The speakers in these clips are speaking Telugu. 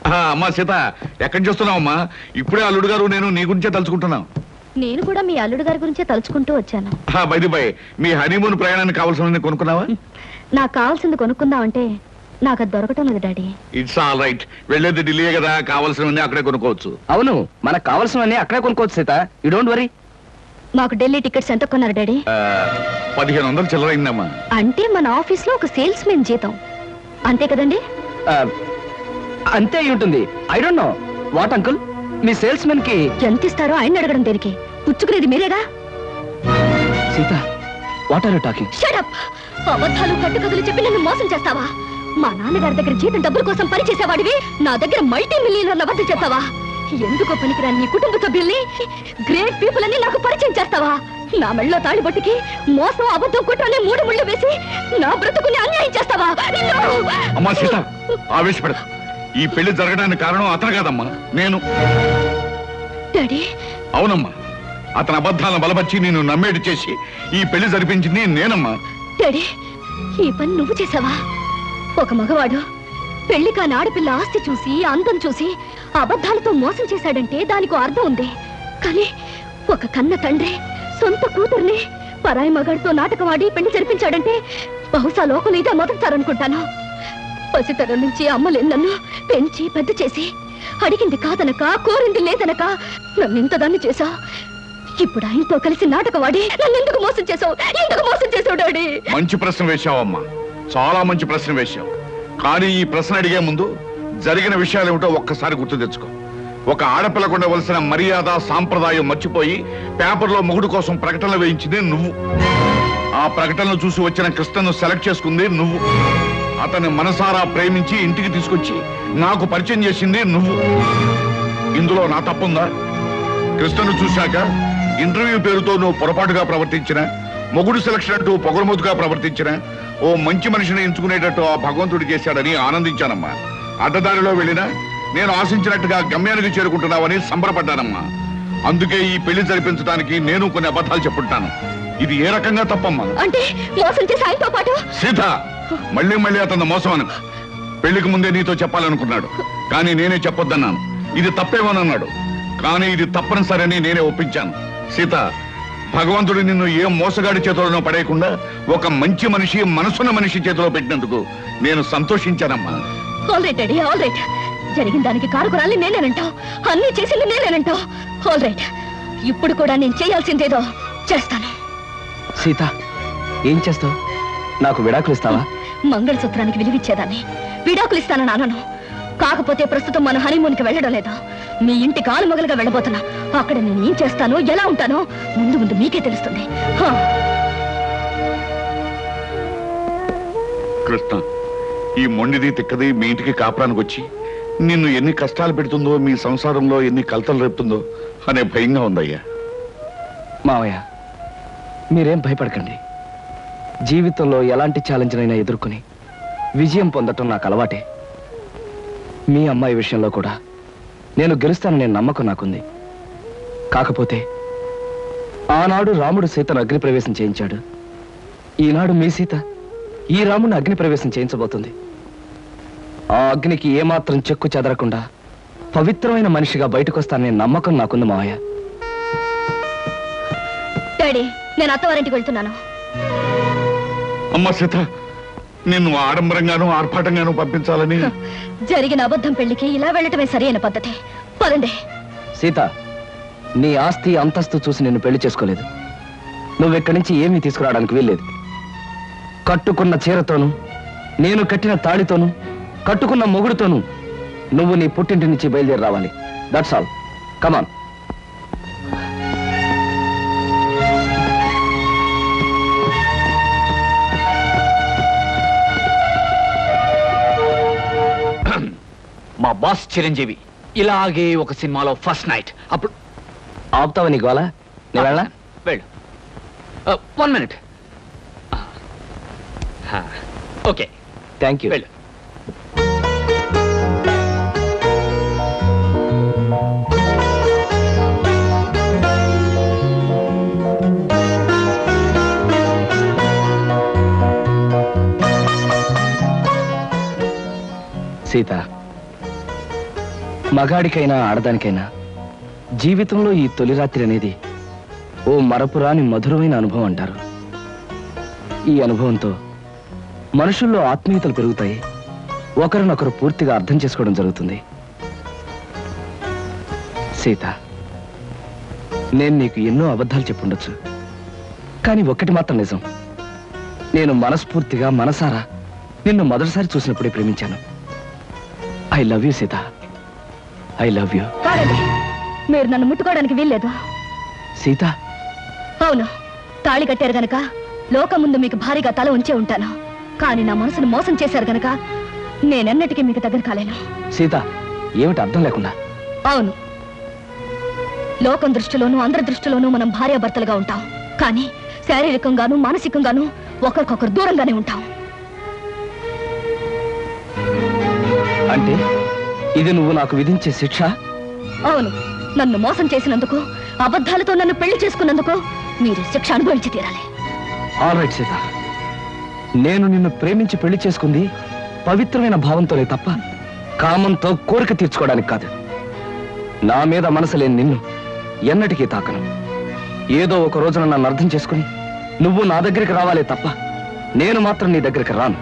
అమ్మా సీత, ఎక్కడి చూస్తున్నావు అమ్మా? ఇప్పుడే అల్లుడు గారు నేను నీ గురించే తలుచుకుంటున్నాం. నేను కూడా మీ అల్లుడు గారి గురించే తలుచుకుంటూ వచ్చాను. బై బై, మీ హనీమూన్ ప్రయాణానికి కావాల్సిన కొనుక్కున్నావా? నాకు కావాల్సింది కొనుక్కుందామంటే నాకు అది దొరకటం లేదు డాడీ. ఇట్స్ ఆల్ రైట్, వెళ్ళేది ఢిల్లీ కదా, కావాల్సినవన్నీ అక్కడే కొనుక్కోవచ్చు. అవును, మనకు కావాల్సినవన్నీ అక్కడే కొనుక్కోవచ్చు సీత, యూ డోంట్ వరీ. మాకు ఢిల్లీ టికెట్స్ ఎంత కొన్నారు డాడీ? 1500 చిల్లరైందమ్మా. అంటే మన ఆఫీస్ లో ఒక సేల్స్ మెన్ జీతం అంతే కదండి? అంతే అయి ఉంటుంది. I don't know what uncle, మీ సేల్స్ మెన్ కి ఎంత ఇస్తారో ఆయన అడగడం దేనికి? పుచ్చుకునేది మీరేగా. Sita, what are you talking? Shut up! అబద్ధాలు కట్టుకథలు చెప్పి నన్ను మోసం చేస్తావా? మా నాన్నగారి దగ్గర జీతం డబ్బుల కోసం పని చేసేవాడివి నా దగ్గర మల్టీ మిలియనర్ల వద్ద చేస్తావా? ఎందుకో పనికిరాని నీ కుటుంబ సభ్యుల్ని, గ్రేట్ పీపుల్ అని నాకు పరిచయం చేస్తావా? నా మెళ్ళలో తాళిబొట్టుకి మోసం, అబద్ధం, కుట్రని 3 ముళ్ళు వేసి నా బ్రతుకుని అన్యాయం చేస్తావా? అమ్మా సీత, ఆవేశపడదు. ఈ పెళ్లి జరగడానికి కారణం అతను కాదమ్మా, నేను. డాడీ? అవునమ్మా, అతని అబద్ధాలను బలపరిచి నేను నమ్మేటి చేసి ఈ పెళ్లి జరిపించింది నేనమ్మా. డాడీ, ఈ పని నువ్వు చేసావా? ఒక మగవాడు పెళ్లి కాని ఆడపిల్ల ఆస్తి చూసి, అందం చూసి అబద్ధాలతో మోసం చేశాడంటే దానికి అర్థం ఉంది. కానీ ఒక కన్న తండ్రి సొంత కూతుర్ని పరాయి మగాడితో నాటకవాడి పెళ్లి జరిపించాడంటే బహుశా లోకం ఇదే మొదలుతారనుకుంటాను. పసితరం నుంచి అమ్మలేని నన్ను పెంచి పెద్ద చేసి అడిగింది కాదనక, కోరింది లేదనక నన్ను ఇంతదాన్ని చేశా. ఇప్పుడు ఆయనతో కలిసి నాటకవాడి నన్ను ఎందుకు మోసం చేశావు? ఎందుకు మోసం చేశావు డాడీ? మంచి ప్రశ్న వేశావమ్మా, చాలా మంచి ప్రశ్న వేశావు. కానీ ఈ ప్రశ్న అడిగే ముందు జరిగిన విషయాలు ఏమిటో ఒక్కసారి గుర్తు తెచ్చుకో. ఒక ఆడపిల్లకు ఉండవలసిన మర్యాద, సాంప్రదాయం మర్చిపోయి పేపర్లో మొగుడు కోసం ప్రకటనలు వేయించింది నువ్వు. ఆ ప్రకటనలు చూసి వచ్చిన కృష్ణను సెలెక్ట్ చేసుకుంది నువ్వు. అతన్ని మనసారా ప్రేమించి ఇంటికి తీసుకొచ్చి నాకు పరిచయం చేసింది నువ్వు. ఇందులో నా తప్పుందా? కృష్ణను చూశాక ఇంటర్వ్యూ పేరుతో నువ్వు పొరపాటుగా ప్రవర్తించిన, మొగుడు సెలక్షన్ అంటూ పొగరమోతుగా ప్రవర్తించిన, ఓ మంచి మనిషిని ఎంచుకునేటట్టు ఆ భగవంతుడు చేశాడని ఆనందించానమ్మా. అడ్డదారిలో వెళ్ళినా నేను ఆశించినట్టుగా గమ్యానికి చేరుకుంటున్నావని సంబరపడ్డానమ్మా. అందుకే ఈ పెళ్లి జరిపించడానికి నేను కొన్ని అబద్ధాలు చెప్పుంటాను. ఇది ఏ రకంగా తప్పమ్మా? అంటే మోసం చేసి ఆయనతో పాటు సీత, మళ్ళీ మళ్ళీ అతను మోసం అను. పెళ్లికి ముందే నీతో చెప్పాలనుకున్నాడు, కానీ నేనే చెప్పొద్దన్నాను. ఇది తప్పేమోనన్నాడు, కానీ ఇది తప్పనిసరని నేనే ఒప్పించాను. సీత, భగవంతుడు నిన్ను ఏ మోసగాడి చేతులను పడేయకుండా ఒక మంచి మనిషి, మనసున్న మనిషి చేతిలో పెట్టినందుకు నేను సంతోషించానమ్మా. All right daddy, all right. జరిగిన దానికి కారుకురాలి నేనేనంటావు, అన్ని చేసింది నేనేనంటావు. ఆల్ రైట్, ఇప్పుడు కూడా నేను చేయాల్సిందేదో చేస్తాను. సీత, ఏం చేస్తావు? నాకు విడాకులు ఇస్తావా? మంగళసూత్రానికి విలువిచ్చేదాన్ని విడాకులు ఇస్తానని అనను. కాకపోతే ప్రస్తుతం మన హనీమూన్కి వెళ్ళడం లేదా, మీ ఇంటి కాలు మొగలుగా వెళ్ళబోతున్నా. అక్కడ నేను ఏం చేస్తానో, ఎలా ఉంటానో ముందు ముందు మీకే తెలుస్తుంది. కృష్ణ, ఈ మొండిది తిక్కది మీ ఇంటికి కాపురానికి వచ్చి నిన్ను ఎన్ని కష్టాలు పెడుతుందో, మీ సంసారంలో ఎన్ని కలతలు రేపుతుందో అనే భయంగా ఉందయ్యా. మావయ్య, మీరేం భయపడకండి. జీవితంలో ఎలాంటి ఛాలెంజ్నైనా ఎదుర్కొని విజయం పొందటం నాకు అలవాటే. మీ అమ్మాయి విషయంలో కూడా నేను గెలుస్తాననే నమ్మకం నాకుంది. కాకపోతే ఆనాడు రాముడు సీతను అగ్నిప్రవేశం చేయించాడు. ఈనాడు మీ సీత ఈ రాముడిని అగ్నిప్రవేశం చేయించబోతుంది. ఆ అగ్నికి ఏమాత్రం చెక్కు చెదరకుండా పవిత్రమైన మనిషిగా బయటకు వస్తాననే నమ్మకం నాకుంది మావయ్య. డాడీ, నేను అత్తవారింటికి వెళ్తున్నాను. అమ్మ సీత, నిన్ను ఆడంబరంగానూ ఆర్భాటంగానూ పంపించాలని జరిగిన అబద్ధం పెళ్లికి ఇలా వెళ్ళటమే సరైన పద్ధతి. పదండి. సీత, నీ ఆస్తి అంతస్తు చూసి నిన్ను పెళ్లి చేసుకోలేదు. నువ్వెక్కడి నుంచి ఏమీ తీసుకురావడానికి వీల్లేదు. కట్టుకున్న చీరతోనూ, నేను కట్టిన తాళితోనూ, కట్టుకున్న మొగుడుతోనూ నువ్వు నీ పుట్టింటి నుంచి బయలుదేరి రావాలి. That's all. కమాన్. మా బాస్ చిరంజీవి ఇలాగే ఒక సినిమాలో ఫస్ట్ నైట్. అప్పుడు ఆపుతావా నీ గోలా? నేను వెళ్ళా? వెళ్ళు. 1 minute. Okay, thank you. వెళ్ళు. సీత, మగాడికైనా ఆడదానికైనా జీవితంలో ఈ తొలి రాత్రి అనేది ఓ మరపురాని మధురమైన అనుభవం అంటారు. ఈ అనుభవంతో మనుషుల్లో ఆత్మీయతలు పెరుగుతాయి, ఒకరినొకరు పూర్తిగా అర్థం చేసుకోవడం జరుగుతుంది. సీత, నేను నీకు ఎన్నో అబద్ధాలు చెప్పుండొచ్చు, కానీ ఒక్కటి మాత్రం నిజం. నేను మనస్ఫూర్తిగా మనసారా నిన్ను మొదటిసారి చూసినప్పుడే ప్రేమించాను. I love you Sita, I love you. కాదండి, మీరు నన్ను ముట్టుకోవడానికి వీల్లేదు. సీత, అవును, తాళి కట్టారు గనక లోకం ముందు మీకు భారీగా తల ఉంచే ఉంటాను. కానీ నా మనసును మోసం చేశారు గనక నేనెన్నటికీ మీకు దగ్గర కాలేను. సీత, ఏమిటి అర్థం లేకుండా? అవును, లోకం దృష్టిలోనూ అందరి దృష్టిలోనూ మనం భార్యాభర్తలుగా ఉంటాం, కానీ శారీరకంగానూ మానసికంగానూ ఒకరికొకరు దూరంగానే ఉంటాం. అంటే ఇది నువ్వు నాకు విధించే శిక్ష? అవును, నన్ను మోసం చేసినందుకు, అబద్ధాలతో నన్ను పెళ్లి చేసుకున్నందుకు మీరు శిక్ష అనుభవించి తీరాలి. ఆల్ రైట్ సీత, నేను నిన్ను ప్రేమించి పెళ్లి చేసుకుంది పవిత్రమైన భావంతోనే తప్ప కామంతో కోరిక తీర్చుకోవడానికి కాదు. నా మీద మనసు లేని నిన్ను ఎన్నటికీ తాకను. ఏదో ఒక రోజున నన్ను అర్థం చేసుకుని నువ్వు నా దగ్గరికి రావాలే తప్ప నేను మాత్రం నీ దగ్గరికి రాను.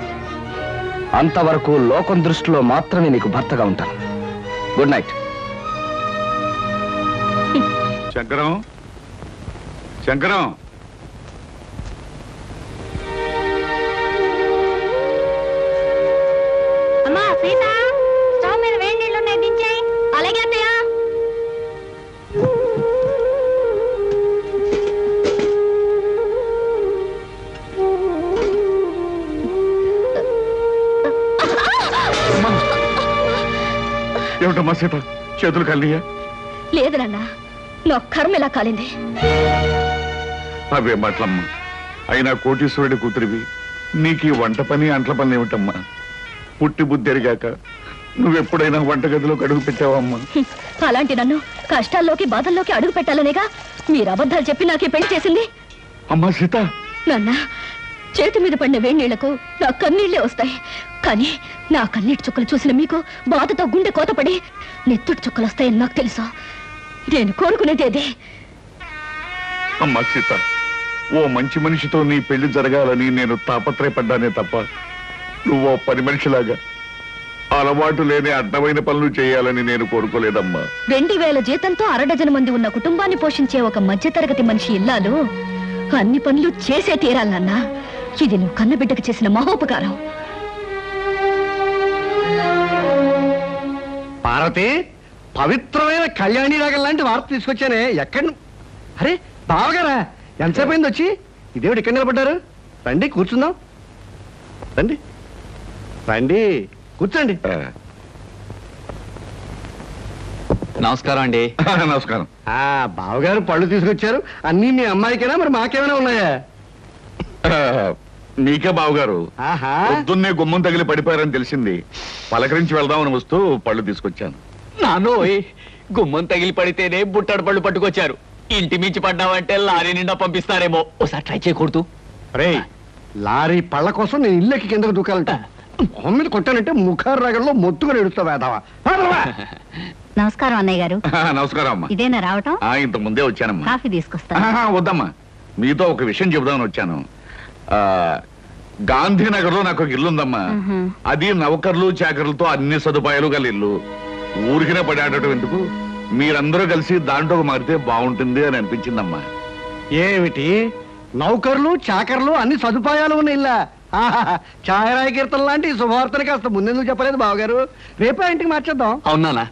అంతవరకు లోకం దృష్టిలో మాత్రమే నీకు భర్తగా ఉంటాను. Good night. శంకరం, శంకరం, అమ్మా సీత, స్టవ్ మీద వేడి నీళ్ళు ఉన్నాయి, దించేయి. అలాగే అత్తయ్య. ఏమిటమ్మా సీత, చేతులు కలియా? లేదు నాన్న, నా కర్మ ఇలా కాలింది. అవే మాటలమ్మా. అయినా కోటీశ్వరుడి కూతురివి, నీకు ఈ వంట పని అంట్ల పని ఏమిటమ్మా? పుట్టి బుద్ధి ఎరిగాక నువ్వెప్పుడైనా వంటగదిలో అడుగు పెట్టావమ్మా? అలాంటి నన్ను కష్టాల్లోకి బాధల్లోకి అడుగు పెట్టాలనేగా మీరు అబద్ధాలు చెప్పి నాకే పెళ్లి చేసింది. అమ్మా సీత, నాన్న, చేతి మీద పడిన వేణీళ్లకు నా కన్నీళ్లే వస్తాయి, కానీ నా కన్నీటి చుక్కలు చూసిన మీకు బాధతో గుండె కోతపడి నెత్తుటి చుక్కలు వస్తాయని నాకు తెలుసు. నేను కోరుకునేది. అమ్మా సీత, ఓ మంచి మనిషితో నీ పెళ్లి జరగాలని నేను తాపత్రయపడ్డానే తప్ప నువ్వో పని మనిషిలాగా అలవాటు లేని అడ్డమైన పనులు చేయాలని నేను కోరుకోలేదమ్మా. 2000 జీతంతో 6 మంది ఉన్న కుటుంబాన్ని పోషించే ఒక మధ్యతరగతి మనిషి ఇల్లాలు అన్ని పనులు చేసే తీరాలన్నా. ఇది నువ్వు కన్నబిడ్డకు చేసిన మహోపకారం. పార్వతి, పవిత్రమైన కళ్యాణి రాగం లాంటి వార్త తీసుకొచ్చానే. ఎక్కడ? అరే బావగారా, ఎంతసేపు అయింది వచ్చి? ఇదేమిటి ఇక్కడ నిలబడ్డారు? రండి కూర్చుందాం. రండి రండి, కూర్చోండి. నమస్కారం అండి. నమస్కారం. బావగారు పళ్ళు తీసుకొచ్చారు. అన్నీ మీ అమ్మాయికైనా మరి మాకేమైనా ఉన్నాయా? నీకే బావగారు. పొద్దున్నే గుమ్మం తగిలి పడిపోయారని తెలిసింది. పలకరించి వెళ్దామని వస్తూ పళ్ళు తీసుకొచ్చాను. నానోయ్, గుమ్మం తగిలి పడితేనే బుట్టడు పళ్ళు పట్టుకొచ్చారు. ఇంటి మించి పడ్డావంటే లారీ నిండా పంపిస్తారేమో. ఒకసారి ట్రై చేయకూడదు? రే, లారీ పళ్ళ కోసం నేను ఇల్లెక్కి కిందకు దూకాలంట. మొహం మీద కొట్టానంటే ముఖారు రాగంలో మొత్తుగా ఎడుస్తావు వేదావా. నమస్కారం అన్నయ్య గారు. నమస్కారం అమ్మా. ఇదేనా రావటం? ఇంత ముందే వచ్చానమ్మా. కాఫీ తీసుకొస్తా. వద్దమ్మా, మీతో ఒక విషయం చెబుదామని వచ్చాను. గాంధీనగర్ లో నాకు ఒక ఇల్లు ఉందమ్మా. అది నౌకర్లు చాకర్లతో అన్ని సదుపాయాలు గల ఇల్లు. ఊరికినే పడాడటం ఎందుకు, మీరందరూ కలిసి దాంట్లో మారితే బాగుంటుంది అని అనిపించిందమ్మా. ఏమిటి, నౌకర్లు చాకర్లు అన్ని సదుపాయాలు ఉన్న ఇల్లా? ఛాయరాయ కీర్తన లాంటి శుభవార్తని కాస్త ముందెందుకు చెప్పలేదు బావగారు? రేపే ఇంటికి మార్చేద్దాం. అవునా?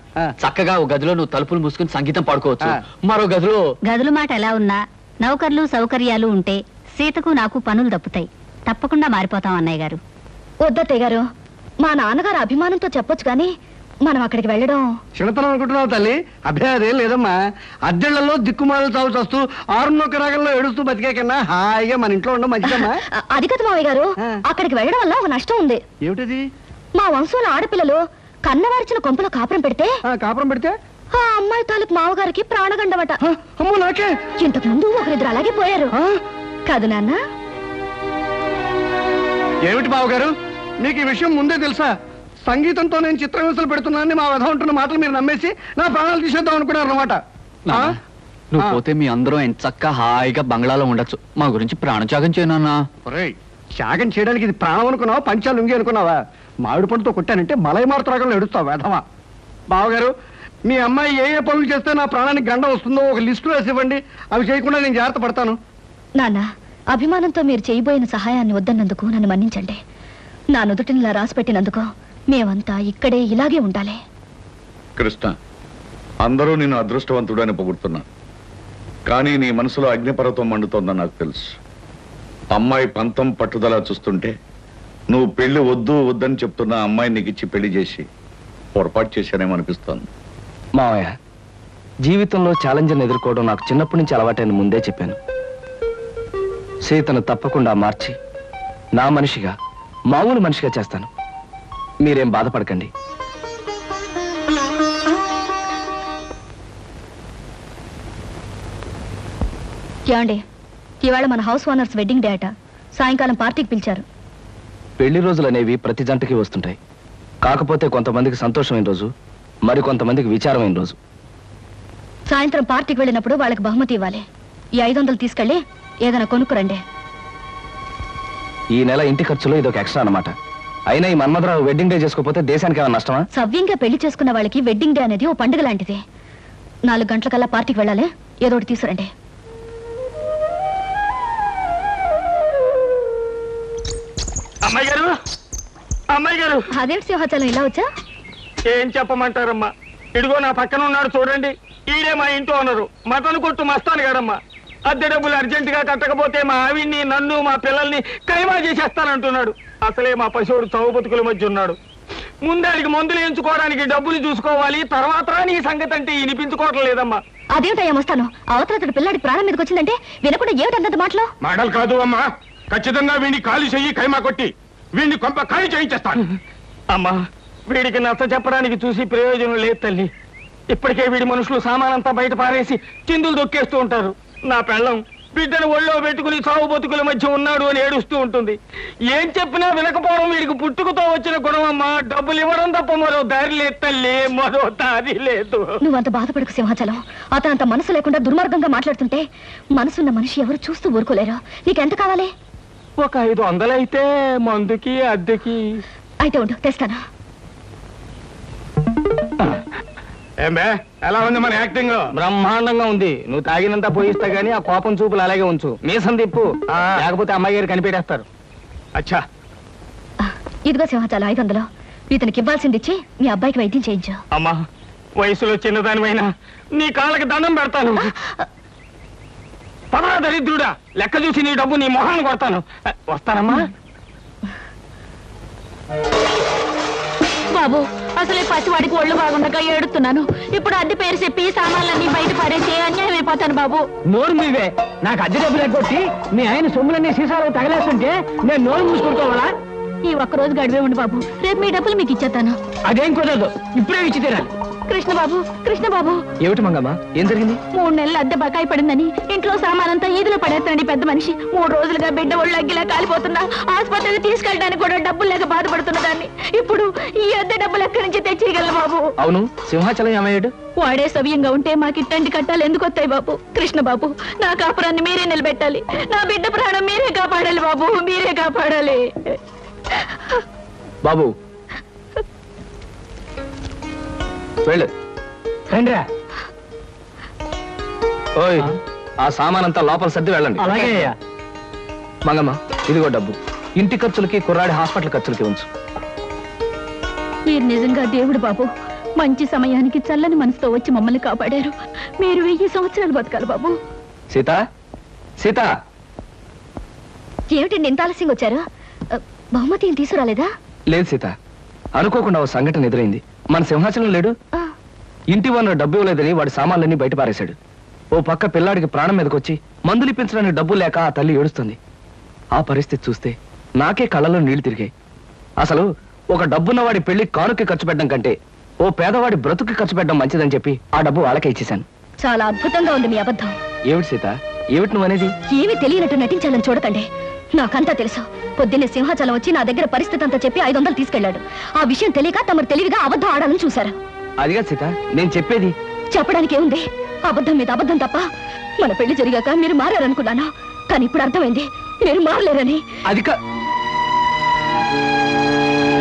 చక్కగా ఒక గదిలో నువ్వు తలుపులు మూసుకుని సంగీతం పాడుకోవచ్చు, మరో గదిలో గదుల మాట ఎలా ఉన్నా నౌకర్లు సౌకర్యాలు ఉంటే సీతకు నాకు పనులు తప్పుతాయి. తప్పకుండా మారిపోతాం అన్నయ్య గారు. వద్దత్తయ్య గారు, మా నాన్నగారు అభిమానంతో చెప్పొచ్చు కానీ మనం అక్కడికి వెళ్ళడం చిన్నతనం అనుకుంటున్నావు తల్లి. అభ్యాదేం లేదమ్మా. అద్దెళ్లలో దిక్కుమాలు చావు చస్తూ 6 రాగంలో ఏడుస్తూ బతికే కన్నా హాయిగా మన ఇంట్లో ఉండడం మంచిదమ్మా. అది కదా మావయ్య గారు, అక్కడికి వెళ్ళడం వల్ల ఒక నష్టం ఉంది. ఏమిటది? మా వంశంలో ఆడపిల్లలు కన్నవారిచిన కొంపలో కాపురం పెడితే కాపురం పెడితే ఆ అమ్మాయి తాలూకు మావగారికి ప్రాణగండమట. అమ్మో నాకే. ఇంతకు ముందు ఒకరిద్దరు అలాగే పోయారు కాదు నాన్న? ఏమిటి బావగారు, మీకు ఈ విషయం ముందే తెలుసా? సంగీతంతో నేను చిత్రహింసలు పెడుతున్నానని మా వధ ఉంటున్న మాటలు మీరు నమ్మేసి నా ప్రాణాలు తీసేద్దాం అనుకున్నారు అనమాట. నువ్వు పోతే మీ అందరూ ఎంచక్క హాయిగా బంగ్లాలో ఉండొచ్చు. మా గురించి ప్రాణత్యాగం చేయనన్నా. త్యాగం చేయడానికి ఇది ప్రాణం అనుకున్నావా, పంచాలు ఉంగి అనుకున్నావా? మామిడి పండుతో కొట్టానంటే మలై మారుతరాగంలో ఎడుస్తావు వేధవా. బావగారు, మీ అమ్మాయి ఏ ఏ పనులు చేస్తే నా ప్రాణానికి గండం వస్తుందో ఒక లిస్టు రాసి ఇవ్వండి. అవి చేయకుండా నేను జాగ్రత్త పడతాను. నాన్న, అభిమానంతో మీరు చేయబోయిన సహాయాన్ని వద్దన్నందుకు నన్ను మన్నించండి. నా నుదుటిని ఇలా రాసి పెట్టినందుకు మేమంతా ఇక్కడే ఇలాగే ఉండాలి. కృష్ణ, అందరూ నిన్ను అదృష్టవంతుడు అని పొగుడుతున్నా, కానీ నీ మనసులో అగ్నిపర్వతం మండుతోందని నాకు తెలుసు. అమ్మాయి పంతం పట్టుదల చూస్తుంటే నువ్వు పెళ్లి వద్దు వద్దని చెప్తున్న అమ్మాయి నీకు ఇచ్చి పెళ్లి చేసి పొరపాటు చేశానేమో అనిపిస్తోంది. మావయ్య, జీవితంలో ఛాలెంజ్ని ఎదుర్కోవడం నాకు చిన్నప్పటి నుంచి అలవాటైన ముందే చెప్పాను. సీతను తప్పకుండా మార్చి నా మనిషిగా, మామూలు మనిషిగా చేస్తాను. మీరేం బాధపడకండి. ఏమండి, ఇవాళ మన హౌస్ ఓనర్స్ వెడ్డింగ్ డే అట. సాయంకాలం పార్టీకి పిలిచారు. పెళ్లి రోజులు అనేవి ప్రతి జంటకి వస్తుంటాయి. కాకపోతే కొంతమందికి సంతోషమైన రోజు, మరి కొంతమందికి విచారమైన రోజు. సాయంత్రం పార్టీకి వెళ్ళినప్పుడు వాళ్ళకి బహుమతి ఇవ్వాలి. ఈ 500 తీసుకెళ్ళి ఏదైనా కొనుక్కురండి. ఈ నెల ఇంటి ఖర్చులో ఇదొక ఎక్స్ట్రా అన్నమాట. అయినా ఈ మన్మధరావు వెడ్డింగ్ డే చేసుకోకపోతే దేశానికి ఏమైనా నష్టమా? సవ్యంగా పెళ్లి చేసుకున్న వాళ్ళకి వెడ్డింగ్ డే అనేది ఓ పండుగ లాంటిది. 4 గంటలకల్లా పార్టీకి వెళ్ళాలి. ఏదో ఒకటి తీసుకురండి. అమ్మాయి గారు, అమ్మాయి గారు, అదేంటి సింహాచలం ఇలా వచ్చా? ఏం చెప్పమంటారమ్మా? ఇదిగో నా పక్కన ఉన్నాడు చూడండి, ఈడే మా ఇంట్లో ఉన్నారు. మటన్ కొట్టు మస్తాను గారమ్మా. అద్దె డబ్బులు అర్జెంటుగా కట్టకపోతే మా ఆవిడ్ని, నన్ను, మా పిల్లల్ని కైమా చేసేస్తానంటున్నాడు. అసలే మా పశువుడు చౌ బతుకుల మధ్య ఉన్నాడు. ముందాడికి మందులు ఎంచుకోవడానికి డబ్బులు చూసుకోవాలి, తర్వాత నీ సంగతి అంటే వినిపించుకోవటం లేదమ్మా. అదేమిటయ్యా వస్తాను. అవతల పిల్లాడి ప్రాణం మీదకి వచ్చిందంటే వినకుండా ఏమిటంత మాటలు? మాటలు కాదు అమ్మా, ఖచ్చితంగా వీడిని ఖాళీ చెయ్యి, కైమా కొట్టి వీడిని కొంప ఖాళీ చేయించేస్తాను. అమ్మా, వీడికి నచ్చ చెప్పడానికి చూసి ప్రయోజనం లేదు తల్లి. ఇప్పటికే వీడి మనుషులు సామానంతా బయట పారేసి చిందులు దొక్కేస్తూ ఉంటారు. నా పెళ్ళం బిడ్డను ఒళ్ళో పెట్టుకుని సాగు బతుకుల మధ్య ఉన్నాడు అని ఏడుస్తూ ఉంటుంది. ఏం చెప్పినా వినకపోవడం వీడికి పుట్టుకతో వచ్చిన గుణం అమ్మా. డబ్బులు ఇవ్వడం తప్ప మరో దారి లేదు తల్లి, మరో దారి లేదు. నువ్వంత బాధపడకు సింహాచలం. అతనంత మనసు లేకుండా దుర్మార్గంగా మాట్లాడుతుంటే మనసున్న మనిషి ఎవరు చూస్తూ ఊరుకోలేరు. నీకెంత కావాలి? ఒక 500 అయితే మందుకి అద్దెకి. అయితే ఉండు, తెస్తాను. ఏమే, ఎలా ఉంది మన యాక్టింగ్? బ్రహ్మాండంగా ఉంది. నువ్వు తాగినంత పోయిస్తా గానీ ఆ కోపం చూపులు అలాగే ఉంచు. మీసం తిప్పు, లేకపోతే అమ్మాయి గారు కనిపెట్టేస్తారు. అచ్చా, ఇదిగో సింహాచలం 500. ఇతనికి ఇవ్వాల్సింది ఇచ్చి మీ అబ్బాయికి వైద్యం చేయించు. అమ్మా, వయసులో చిన్నదానివైనా నీ కాళ్ళకి దండం పెడతాను. పదరా దరిద్రుడా, లెక్క చూసి నీ డబ్బు నీ మొహాన్ని కొడతాను. వస్తానమ్మా. బాబు, అసలే పసివాడికి ఒళ్ళు బాగుండగా ఏడుతున్నాను. ఇప్పుడు అద్దె పేరు చెప్పి సామాన్లన్నీ బయట పారేసి అన్యాయం అయిపోతాను బాబు. నోరు మీవే. నాకు అద్దె డబ్బులు ఎగ్గొట్టి మీ ఆయన సొమ్ములన్నీ సీసాలు తగలేస్తుంటే నేను నోరు మూసుకుంటావాలా? ఈ ఒక్కరోజు గడివే ఉండి బాబు, రేపు మీ డబ్బులు మీకు ఇచ్చేస్తాను. అదేం కుదరదు, ఇప్పుడే ఇచ్చి తీరాలి. కృష్ణబాబు, కృష్ణబాబు. ఏమిటి మంగమ్మ, ఏం జరిగింది? 3 నెలలు అద్దె బకాయి పడిందని ఇంట్లో సామానంతా ఈదులో పడేస్తానండి పెద్ద మనిషి. 3 రోజులుగా బిడ్డ ఒళ్ళు అగ్గిలా కాలిపోతున్నా. ఆసుపత్రికి తీసుకెళ్ళడానికి కూడా డబ్బులు లేక బాధపడుతున్న దాన్ని ఇప్పుడు ఈ అద్దె డబ్బులు ఎక్కడి నుంచి తెచ్చేయగలను బాబు? అవును, సింహాచలం ఏమయ్యాడు? వాడే సవ్యంగా ఉంటే మాకు ఇట్టంటి కట్టాలు ఎందుకు వస్తాయి బాబు? కృష్ణబాబు, నా కాపురాన్ని మీరే నిలబెట్టాలి. నా బిడ్డ ప్రాణం మీరే కాపాడాలి బాబు, మీరే కాపాడాలి. బాబు వెళ్ళు. రండిరా. ఓయ్, ఆ సామానంతా లోపల సర్ది వెళ్ళండి. అలాగే అయ్యా. మంగమ్మ, ఇదిగో డబ్బు. ఇంటి ఖర్చులకి, కుర్రాడి హాస్పిటల్ ఖర్చులకి ఉంచు. మీరు నిజంగా దేవుడు బాబు. మంచి సమయానికి చల్లని మనసుతో వచ్చి మమ్మల్ని కాపాడారు. మీరు 1000 సంవత్సరాలు బతకాలి బాబు. సీత, సీత. ఏమిటండి ఇంత ఆలస్యంగా వచ్చారు? బహుమతి ఏం తీసుకురాలేదా? లేదు సీత, అనుకోకుండా ఓ సంఘటన ఎదురైంది. మన సింహాచలం లేడు, ఇంటి వనరు డబ్బు ఇవ్వలేదని వాడి సామాన్లన్నీ బయట పారేశాడు. ఓ పక్క పిల్లాడికి ప్రాణం మీదకొచ్చి మందులు ఇప్పించడానికి డబ్బు లేక ఆ తల్లి ఏడుస్తుంది. ఆ పరిస్థితి చూస్తే నాకే కళ్ళలో నీళ్లు తిరిగాయి. అసలు ఒక డబ్బున్న వాడి పెళ్లి కానుకి ఖర్చు పెట్టడం కంటే ఓ పేదవాడి బ్రతుకి ఖర్చు పెట్టడం మంచిదని చెప్పి ఆ డబ్బు వాళ్ళకే ఇచ్చేశాను. చాలా అద్భుతంగా ఉంది మీ అబద్ధం. ఏమిటి సీత, ఏమిటి నువ్వు అనేది? ఏమీ తెలియనట్టు నటించాలని చూడకండి. నాకంతా తెలుసు. పొద్దున్నే సింహాచలం వచ్చి నా దగ్గర పరిస్థితి అంతా చెప్పి 500 తీసుకెళ్లాడు. ఆ విషయం తెలియక తమరు తెలివిగా అబద్ధం ఆడాలని చూశారు. అదిగా సీత నేను చెప్పేది. చెప్పడానికి ఏముంది? అబద్ధం మీద అబద్ధం తప్ప. మన పెళ్లి జరిగాక మీరు మారారనుకున్నాను, కానీ ఇప్పుడు అర్థమైంది మీరు మారలేరని. అది